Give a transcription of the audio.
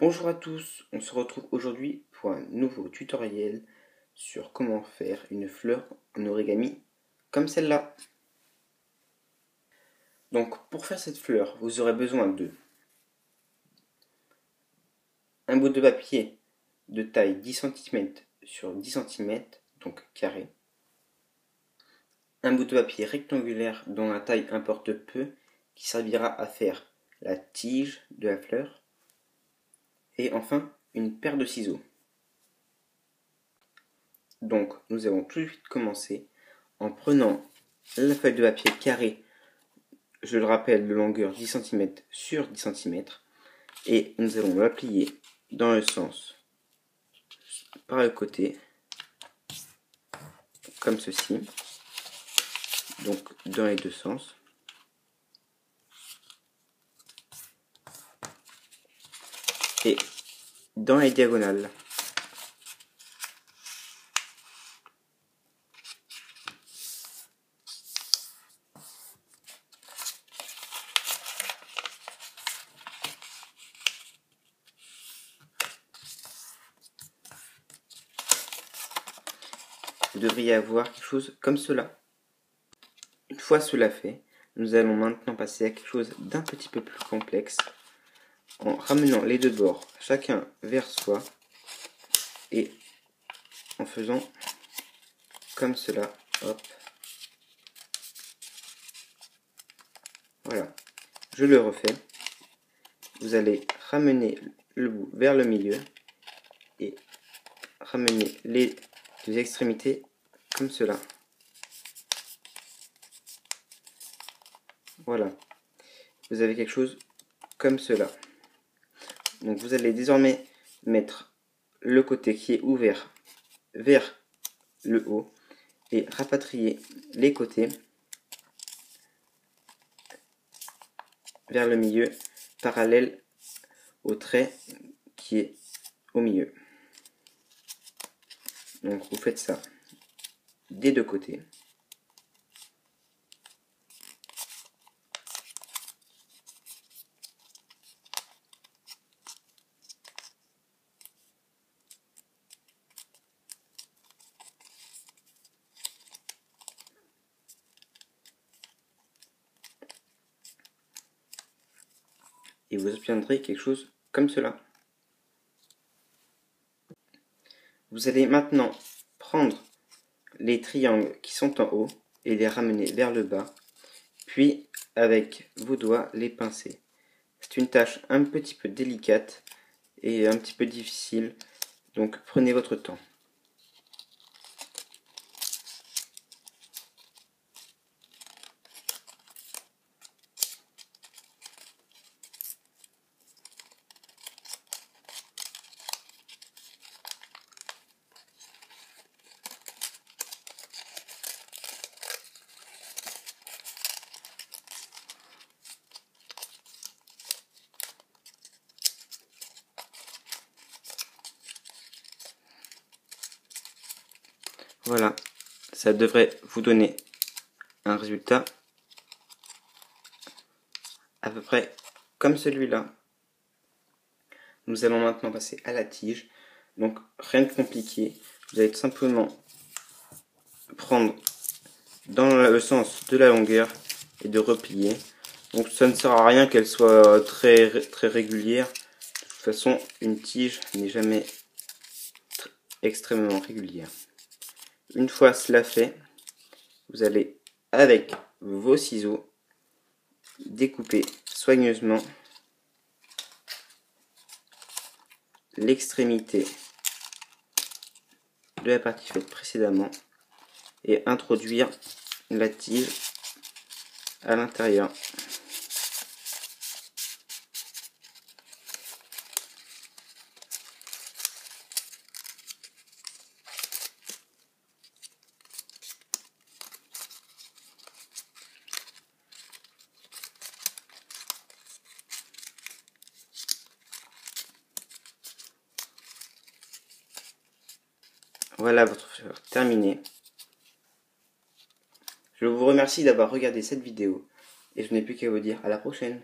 Bonjour à tous, on se retrouve aujourd'hui pour un nouveau tutoriel sur comment faire une fleur en origami comme celle-là. Donc pour faire cette fleur, vous aurez besoin de un bout de papier de taille 10 cm sur 10 cm, donc carré. Un bout de papier rectangulaire dont la taille importe peu, qui servira à faire la tige de la fleur. Et enfin, une paire de ciseaux. Donc nous allons tout de suite commencer en prenant la feuille de papier carré, je le rappelle, de longueur 10 cm sur 10 cm, et nous allons la plier dans le sens par le côté, comme ceci, donc dans les deux sens. Et dans les diagonales. Vous devriez avoir quelque chose comme cela. Une fois cela fait, nous allons maintenant passer à quelque chose d'un petit peu plus complexe, en ramenant les deux bords chacun vers soi et en faisant comme cela. Hop. Voilà. Je le refais. Vous allez ramener le bout vers le milieu et ramener les deux extrémités comme cela. Voilà. Vous avez quelque chose comme cela. Donc vous allez désormais mettre le côté qui est ouvert vers le haut et rapatrier les côtés vers le milieu, parallèle au trait qui est au milieu. Donc vous faites ça des deux côtés. Et vous obtiendrez quelque chose comme cela. Vous allez maintenant prendre les triangles qui sont en haut et les ramener vers le bas, puis avec vos doigts les pincer. C'est une tâche un petit peu délicate et un petit peu difficile, donc prenez votre temps. Voilà, ça devrait vous donner un résultat à peu près comme celui-là. Nous allons maintenant passer à la tige. Donc rien de compliqué, vous allez tout simplement prendre dans le sens de la longueur et de replier. Donc ça ne sert à rien qu'elle soit très régulière. De toute façon, une tige n'est jamais extrêmement régulière. Une fois cela fait, vous allez avec vos ciseaux découper soigneusement l'extrémité de la partie faite précédemment et introduire la tige à l'intérieur. Voilà votre fleur terminée. Je vous remercie d'avoir regardé cette vidéo et je n'ai plus qu'à vous dire à la prochaine.